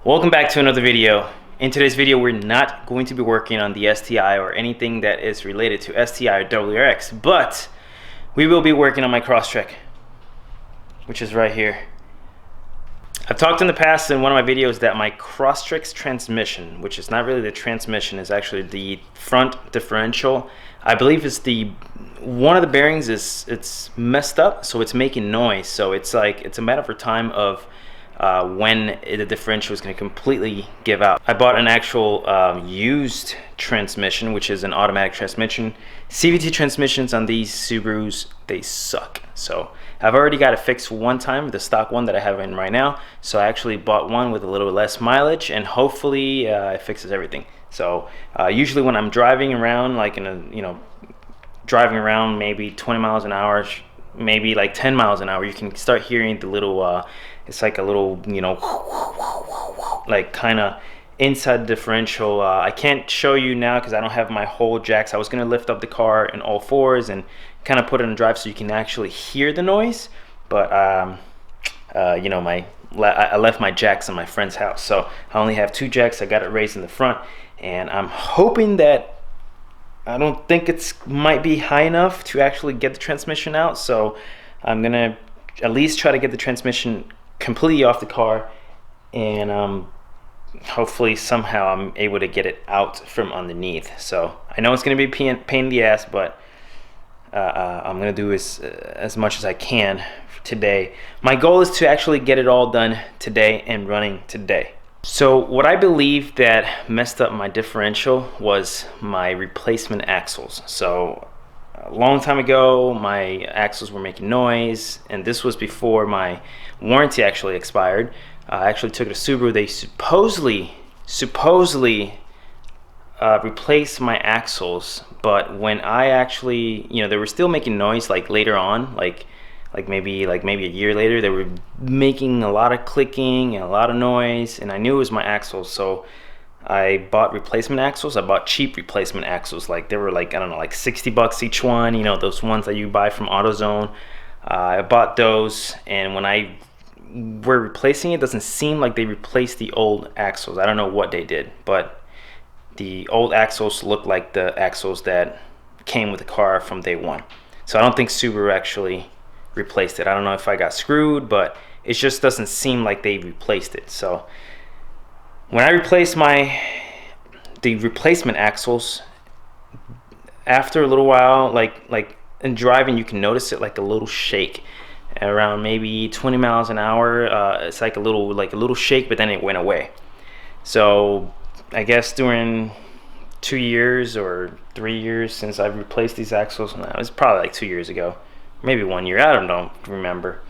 Welcome back to another video. In today's video, we're not going to be working on the STI or anything that is related to STI or WRX, but we will be working on my Crosstrek, which is right here. I've talked in the past in one of my videos that my Crosstrek's transmission, which is not really the transmission, is actually the front differential. I believe it's one of the bearings it's messed up, so it's making noise. So it's a matter of time of when the differential is going to completely give out. I bought an actual used transmission, which is an automatic transmission. CVT transmissions on these Subarus, they suck. So I've already got it fixed one time, the stock one that I have in right now. So I actually bought one with a little less mileage, and hopefully it fixes everything. So usually when I'm driving around, like driving around maybe 20 miles an hour, maybe like 10 miles an hour, you can start hearing the little it's like a little, like kind of inside the differential. I can't show you now because I don't have my whole jacks. I was going to lift up the car in all fours and kind of put it in drive so you can actually hear the noise, but I left my jacks in my friend's house, so I only have two jacks. I got it raised in the front, and I'm hoping that I don't think it's might be high enough to actually get the transmission out, so I'm gonna at least try to get the transmission completely off the car, and hopefully somehow I'm able to get it out from underneath. So I know it's gonna be a pain in the ass, but I'm gonna do as much as I can today. My goal is to actually get it all done today and running today. So what I believe that messed up my differential was my replacement axles. So a long time ago, my axles were making noise, and this was before my warranty actually expired. I actually took it to Subaru. They supposedly replaced my axles, but when I actually, they were still making noise. Like later on, like maybe a year later, they were making a lot of clicking and a lot of noise, and I knew it was my axles. So I bought replacement axles. I bought cheap replacement axles. Like they were like, I don't know, like 60 bucks each one, those ones that you buy from AutoZone. I bought those, and when I were replacing it, doesn't seem like they replaced the old axles. I don't know what they did, but the old axles look like the axles that came with the car from day one. So I don't think Subaru actually replaced it. I don't know if I got screwed, but it just doesn't seem like they replaced it. So when I replaced the replacement axles, after a little while, like in driving, you can notice it like a little shake around maybe 20 miles an hour. It's like a little shake, but then it went away. So I guess during 2 years or 3 years since I've replaced these axles, no, it was probably like 2 years ago, maybe 1 year, I don't remember,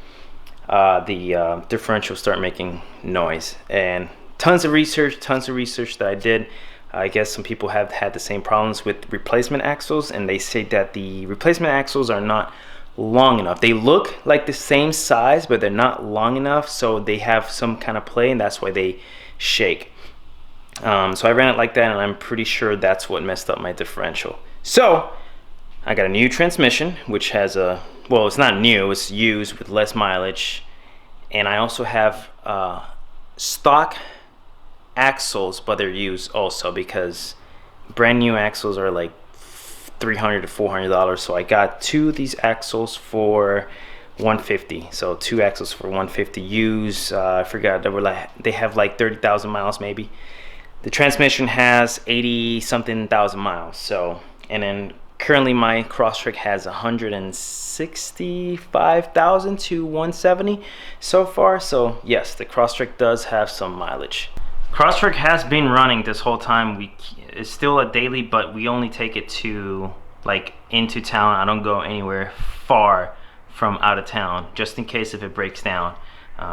the differential started making noise. And tons of research that I did. I guess some people have had the same problems with replacement axles, and they say that the replacement axles are not long enough. They look like the same size, but they're not long enough, so they have some kind of play, and that's why they shake. So I ran it like that, and I'm pretty sure that's what messed up my differential. So I got a new transmission, which has well, it's not new, it's used with less mileage, and I also have stock axles, but they're used also because brand new axles are like $300 to $400. So I got two of these axles for $150. So two axles for $150 used. I forgot, they have like 30,000 miles maybe. The transmission has 80 something thousand miles. So, and then currently my Crosstrek has 165,000 to 170 so far. So yes, the Crosstrek does have some mileage. Crosstrek has been running this whole time. It's still a daily, but we only take it to like into town. I don't go anywhere far from out of town, just in case if it breaks down.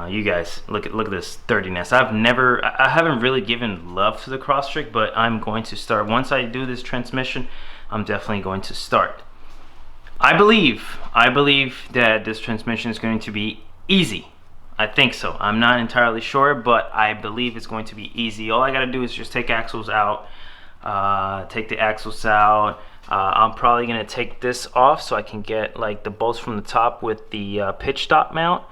You guys, look at this sturdiness. I haven't really given love to the Crosstrek, but I'm going to start. Once I do this transmission, I'm definitely going to start. I believe that this transmission is going to be easy. I think so. I'm not entirely sure, but I believe it's going to be easy. All I gotta do is just take axles out, take the axles out. I'm probably gonna take this off so I can get like the bolts from the top with the pitch stop mount.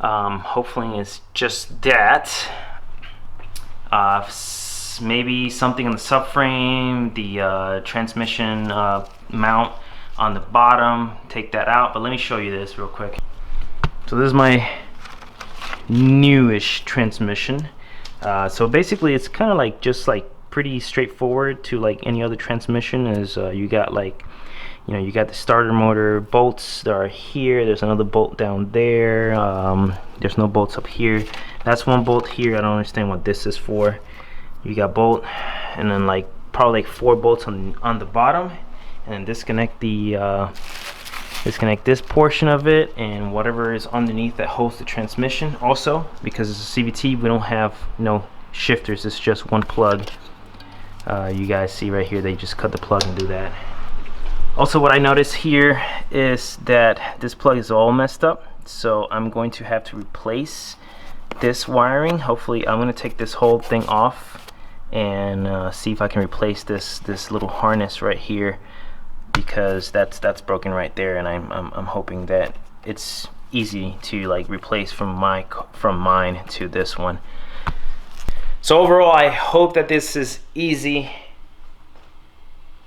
Hopefully it's just that. maybe something on the subframe, the transmission mount on the bottom, take that out. But let me show you this real quick. So this is my newish transmission. So basically it's kind of like just like pretty straightforward to like any other transmission. Is you got like, you know, you got the starter motor bolts that are here. There's another bolt down there. There's no bolts up here. That's one bolt here. I don't understand what this is for. You got bolt, and then like probably like 4 bolts on the bottom, and then disconnect the disconnect this portion of it and whatever is underneath that holds the transmission. Also, because it's a CVT, we don't have no shifters. It's just one plug. You guys see right here, they just cut the plug and do that. Also, what I noticed here is that this plug is all messed up, so I'm going to have to replace this wiring. Hopefully, I'm going to take this whole thing off and see if I can replace this little harness right here, because that's broken right there, and I'm hoping that it's easy to like replace from mine to this one. So overall, I hope that this is easy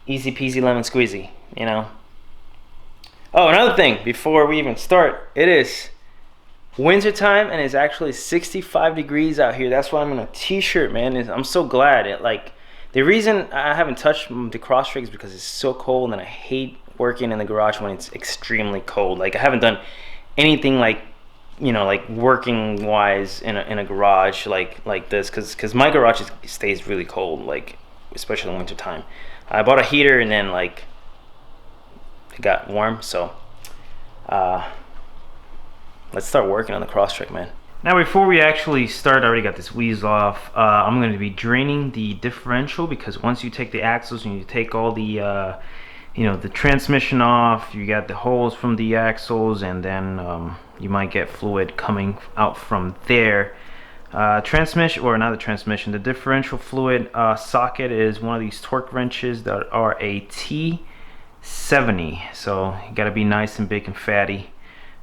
peasy lemon squeezy, you know. Oh, another thing before we even start, it is winter time and it's actually 65 degrees out here. That's why I'm in a t-shirt, man. I'm so glad. Like, the reason I haven't touched the Crosstrek is because it's so cold, and I hate working in the garage when it's extremely cold. Like, I haven't done anything like, you know, like working wise in a garage like this, because my garage stays really cold, like especially in winter time. I bought a heater and then like it got warm, so let's start working on the Crosstrek, man. Now before we actually start, I already got this wheeze off. I'm going to be draining the differential, because once you take the axles and you take all the you know, the transmission off, you got the holes from the axles, and then you might get fluid coming out from there. Transmission, or not the transmission, the differential fluid socket is one of these torque wrenches that are a T70, so you got to be nice and big and fatty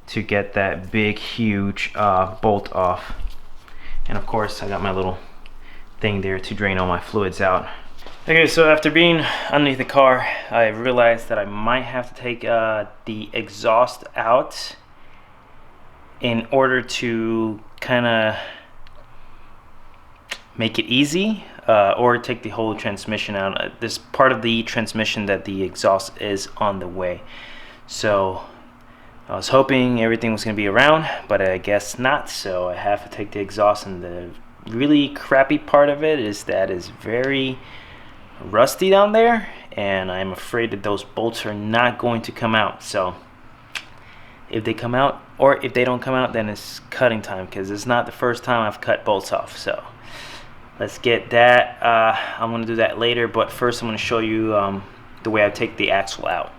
to get that big huge bolt off. And of course I got my little thing there to drain all my fluids out. Okay, so after being underneath the car, I realized that I might have to take the exhaust out in order to kind of make it easy, or take the whole transmission out. This part of the transmission that the exhaust is on the way. So I was hoping everything was going to be around, but I guess not, so I have to take the exhaust. And the really crappy part of it is that it's very rusty down there, and I'm afraid that those bolts are not going to come out. So if they come out, or if they don't come out, then it's cutting time, because it's not the first time I've cut bolts off. So let's get that. I'm going to do that later, but first I'm going to show you the way I take the axle out.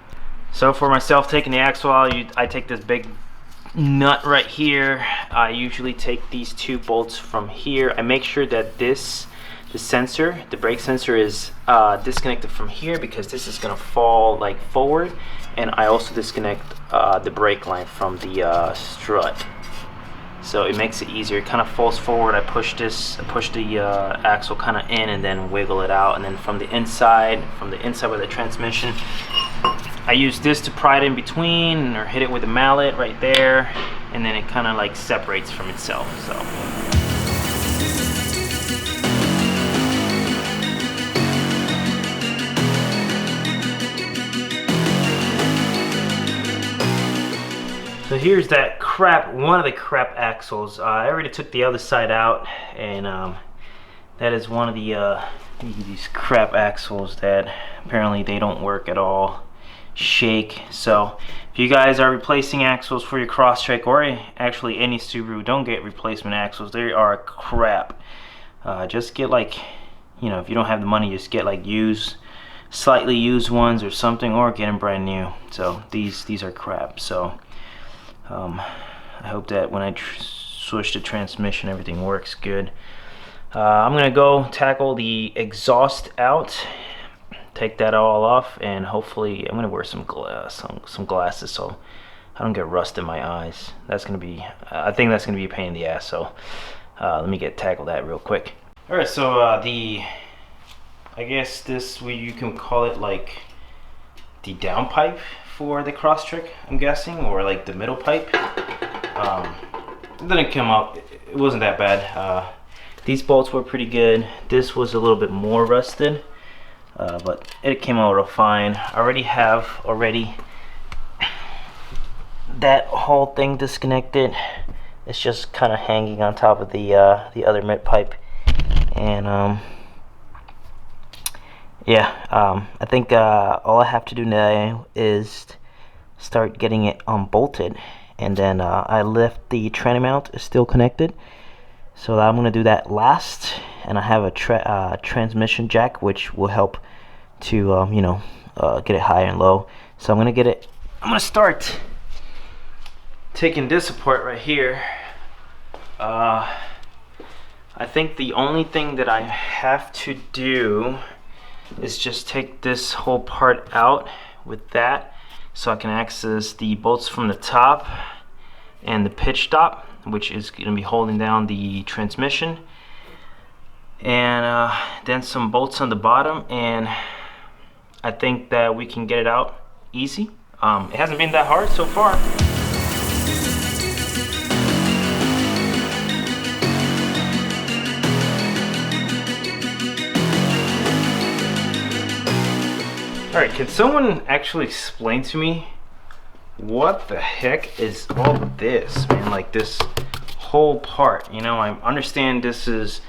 So for myself, taking the axle out, I take this big nut right here. I usually take these 2 bolts from here. I make sure that the sensor, the brake sensor, is disconnected from here, because this is going to fall like forward. And I also disconnect the brake line from the strut, so it makes it easier. It kind of falls forward. I push the axle kind of in and then wiggle it out, and then from the inside with the transmission, I use this to pry it in between, or hit it with a mallet right there, and then it kind of like separates from itself. So here's that one of the crap axles. I already took the other side out, and that is one of these crap axles that apparently they don't work at all. Shake. So if you guys are replacing axles for your Crosstrek, or actually any Subaru, don't get replacement axles. They are crap. Just get, like, you know, if you don't have the money, just get like slightly used ones or something, or get them brand new. So these are crap. So I hope that when I switch the transmission, everything works good. I'm gonna go tackle the exhaust out, take that all off, and hopefully I'm gonna wear some glasses so I don't get rust in my eyes. That's gonna be, I think that's gonna be a pain in the ass. So let me tackle that real quick. All right, so I guess this you can call it like the downpipe for the Crosstrek, I'm guessing, or like the middle pipe. It didn't come out. It wasn't that bad. These bolts were pretty good. This was a little bit more rusted, but it came out real fine. I already have that whole thing disconnected. It's just kind of hanging on top of the other mid pipe, and yeah, I think all I have to do now is start getting it unbolted, and then I left the tranny mount is still connected, so I'm gonna do that last. And I have a transmission jack, which will help to you know, get it high and low. So I'm gonna start taking this apart right here. I think the only thing that I have to do is just take this whole part out with that, so I can access the bolts from the top and the pitch stop, which is going to be holding down the transmission, and then some bolts on the bottom, and I think that we can get it out easy. It hasn't been that hard so far. Alright, can someone actually explain to me what the heck is all this, man? Like this whole part, you know, I understand this is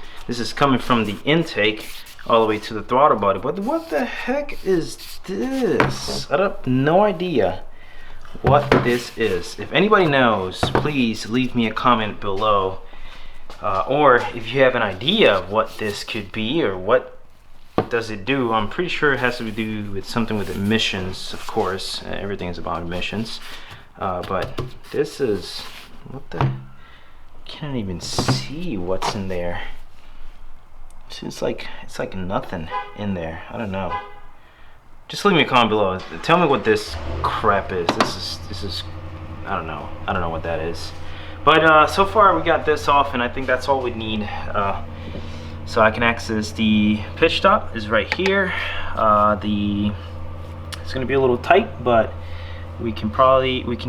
coming from the intake all the way to the throttle body, but what the heck is this? I have no idea what this is. If anybody knows, please leave me a comment below, or if you have an idea of what this could be or what does it do. I'm pretty sure it has to do with something with emissions, of course. Everything is about emissions, but this is, what the, can't even see what's in there. It's like nothing in there. I don't know. Just leave me a comment below. Tell me what this crap is. This is I don't know what that is. But so far we got this off, and I think that's all we need. So I can access the pitch stop is right here. It's gonna be a little tight, but we can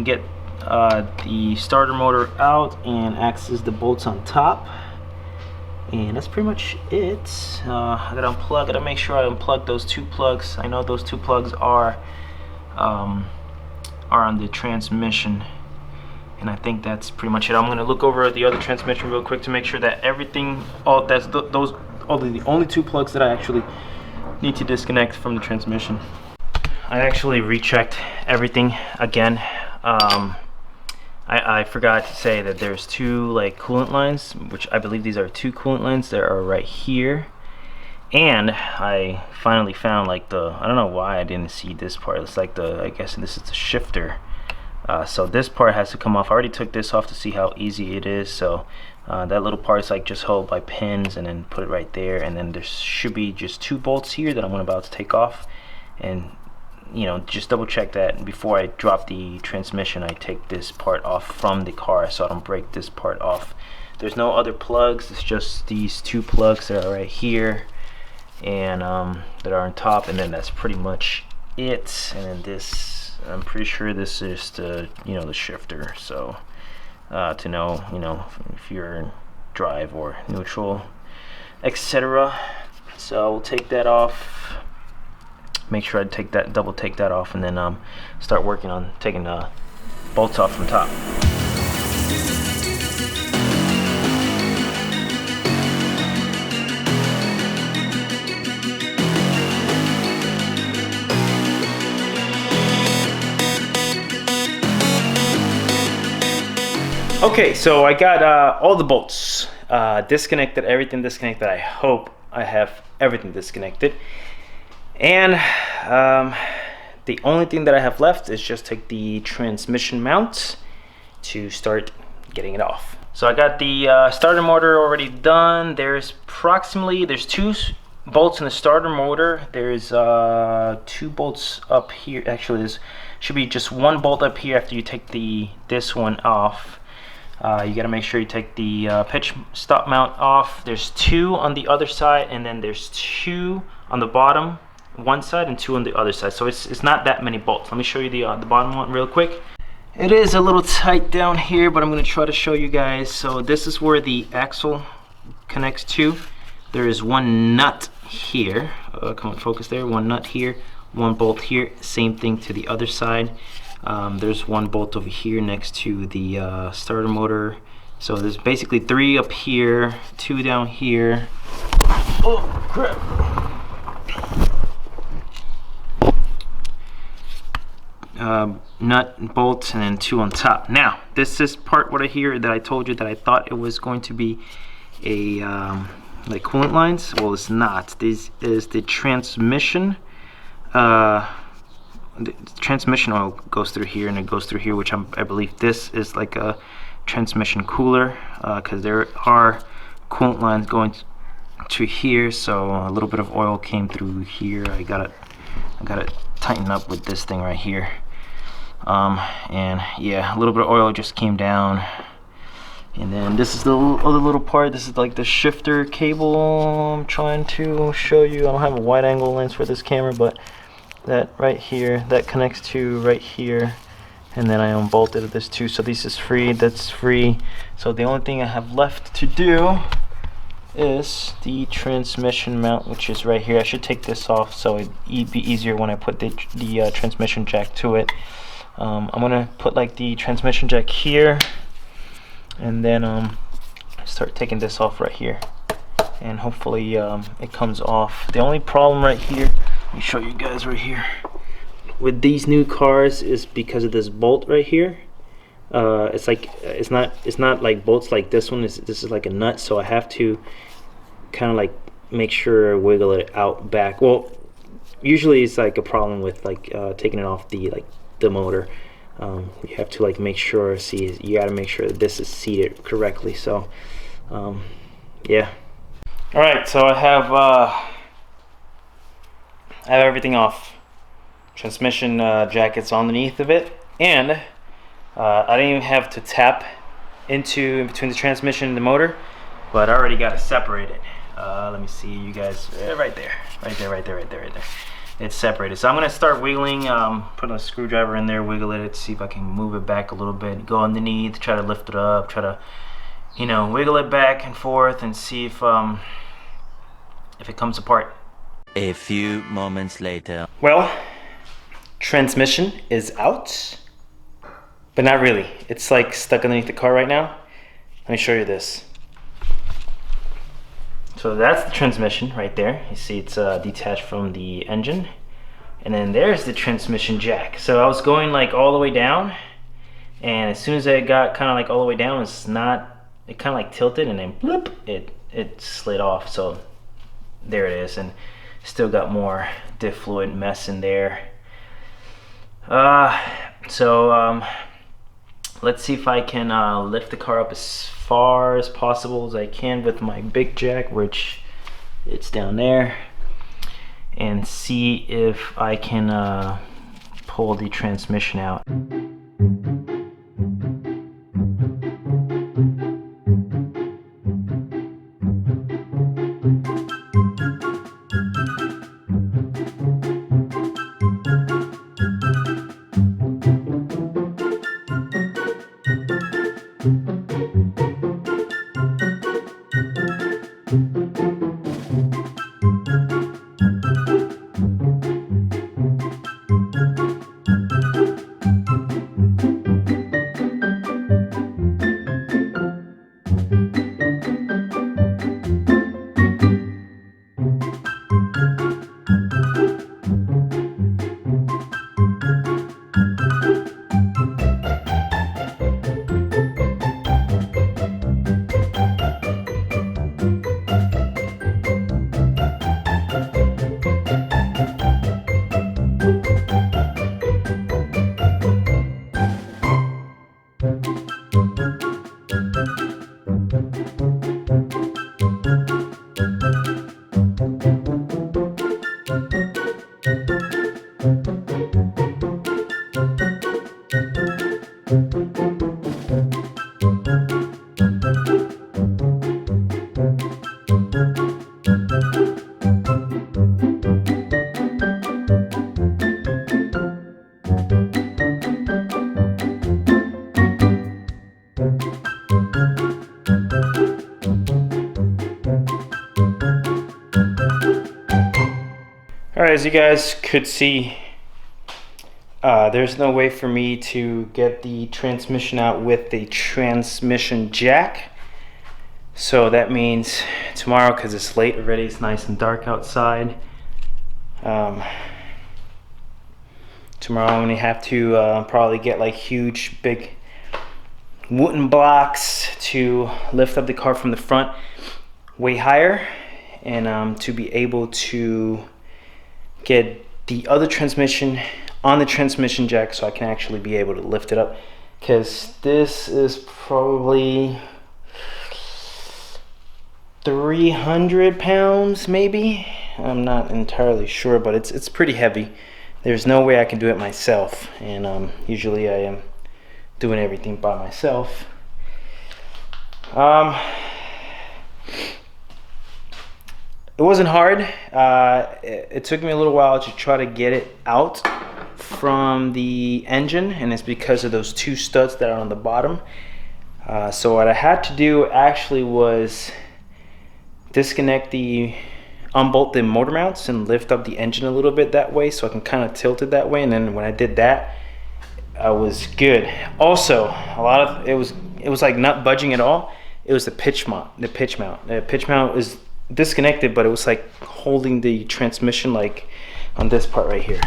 get the starter motor out and access the bolts on top, and that's pretty much it. I gotta make sure I unplug those two plugs. I know those two plugs are on the transmission, and I think that's pretty much it. I'm gonna look over the other transmission real quick to make sure that everything, those are the only two plugs that I actually need to disconnect from the transmission. I actually rechecked everything again. I forgot to say that there's two like coolant lines, which I believe these are two coolant lines that are right here. And I finally found like I don't know why I didn't see this part. It's like I guess this is the shifter. So this part has to come off. I already took this off to see how easy it is. So that little part is like just held by pins, and then put it right there. And then there should be just two bolts here that I'm about to take off. And you know, just double check that before I drop the transmission. I take this part off from the car so I don't break this part off. There's no other plugs. It's just these two plugs that are right here, and that are on top. And then that's pretty much it. And then this, I'm pretty sure this is the, you know, the shifter, so to know, you know, if you're in drive or neutral, etc. So we'll take that off, make sure I double take that off, and then start working on taking the bolts off from top. Okay, so I got all the bolts disconnected, everything disconnected. I hope I have everything disconnected. And the only thing that I have left is just take the transmission mount to start getting it off. So I got the starter motor already done. There's two bolts in the starter motor. There's two bolts up here. Actually, there should be just one bolt up here after you take this one off. You got to make sure you take the pitch stop mount off. There's 2 on the other side, and then there's 2 on the bottom one side and 2 on the other side. So it's not that many bolts. Let me show you the bottom one real quick. It is a little tight down here, but I'm going to try to show you guys. So this is where the axle connects to. There is 1 nut here. Come on, focus there. 1 nut here, 1 bolt here. Same thing to the other side. There's 1 bolt over here next to the starter motor. So there's basically 3 up here, 2 down here. Oh crap! Nut, bolts, and then 2 on top. Now this is part what I hear that I told you that I thought it was going to be a like coolant lines. Well, it's not. This is the transmission. The transmission oil goes through here, and it goes through here, which I believe this is like a transmission cooler, because there are coolant lines going to here. So a little bit of oil came through here. I gotta tighten up with this thing right here. And yeah, a little bit of oil just came down. And then this is the other little part. This is like the shifter cable I'm trying to show you. I don't have a wide angle lens for this camera, but that right here, that connects to right here. And then I unbolted this too. So this is free, that's free. So the only thing I have left to do is the transmission mount, which is right here. I should take this off so it'd be easier when I put the transmission jack to it. I'm gonna put like the transmission jack here, and then start taking this off right here, and hopefully it comes off. The only problem right here, let me show you guys right here, with these new cars is because of this bolt right here. It's like it's not like bolts like this one. This is like a nut, so I have to kind of like make sure I wiggle it out back. Well, usually it's like a problem with like taking it off the motor. You have to like make sure, you got to make sure that this is seated correctly. So yeah. All right, so I have everything off. Transmission jackets underneath of it, and I didn't even have to tap in between the transmission and the motor, but I already got it separated. Let me see you guys, right there. It's separated. So I'm gonna start wiggling, putting a screwdriver in there, wiggle it, see if I can move it back a little bit, go underneath, try to lift it up, try to, wiggle it back and forth and see if it comes apart. A few moments later. Well, transmission is out, but not really. It's like stuck underneath the car right now. Let me show you this. So that's the transmission right there. You see it's detached from the engine. And then there's the transmission jack. So I was going like all the way down, and as soon as I got kind of like all the way down, it kind of like tilted, and then bloop, it slid off. So there it is, and still got more diff fluid mess in there. So let's see if I can lift the car up as far as possible as I can with my big jack, which it's down there, and see if I can pull the transmission out. Alright, as you guys could see, there's no way for me to get the transmission out with the transmission jack. So that means tomorrow, because it's late already, it's nice and dark outside. Tomorrow I'm gonna have to probably get like huge big wooden blocks to lift up the car from the front way higher, and to be able to get the other transmission on the transmission jack so I can actually be able to lift it up, because this is probably 300 pounds maybe. I'm not entirely sure, but it's pretty heavy. There's no way I can do it myself, and usually I am doing everything by myself. It wasn't hard. It took me a little while to try to get it out from the engine, and it's because of those two studs that are on the bottom. So what I had to do actually was unbolt the motor mounts and lift up the engine a little bit that way, so I can kind of tilt it that way, and then when I did that, I was good. Also, it was like not budging at all. It was the pitch mount. The pitch mount is disconnected, but it was like holding the transmission, like on this part right here.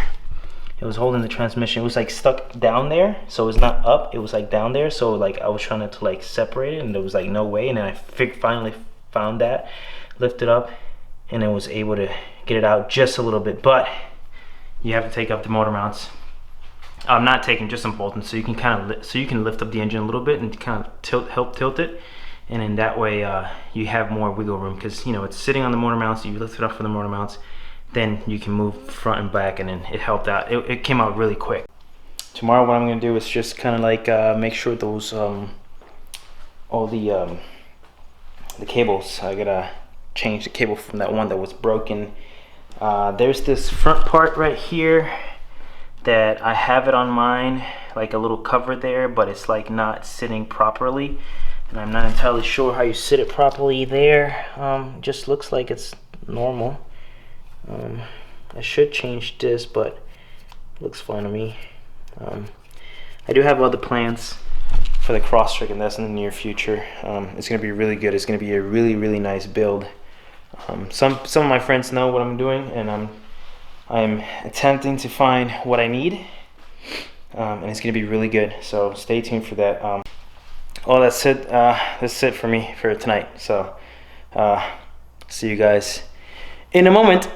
It was holding the transmission. It was like stuck down there, so it's not up. It was like down there, so like I was trying to like separate it, and there was like no way. And then I finally found that, lifted up, and I was able to get it out just a little bit. But you have to take up the motor mounts. I'm not taking, just unbolting, so you can kind of you can lift up the engine a little bit and kind of help tilt it, and in that way you have more wiggle room, because you know it's sitting on the motor mounts. You lift it up from the motor mounts, then you can move front and back, and then it helped out. It came out really quick. Tomorrow what I'm going to do is just kind of like make sure those all the cables, I gotta change the cable from that one that was broken. There's this front part right here that I have it on mine, like a little cover there, but it's like not sitting properly, and I'm not entirely sure how you sit it properly there. It just looks like it's normal. I should change this, but it looks fine to me. I do have other plans for the Crosstrek, and that's in the near future. It's going to be really good. It's going to be a really nice build. Some of my friends know what I'm doing, and I'm attempting to find what I need, and it's going to be really good. So stay tuned for that. Oh, that's it. That's it for me for tonight. So see you guys in a moment.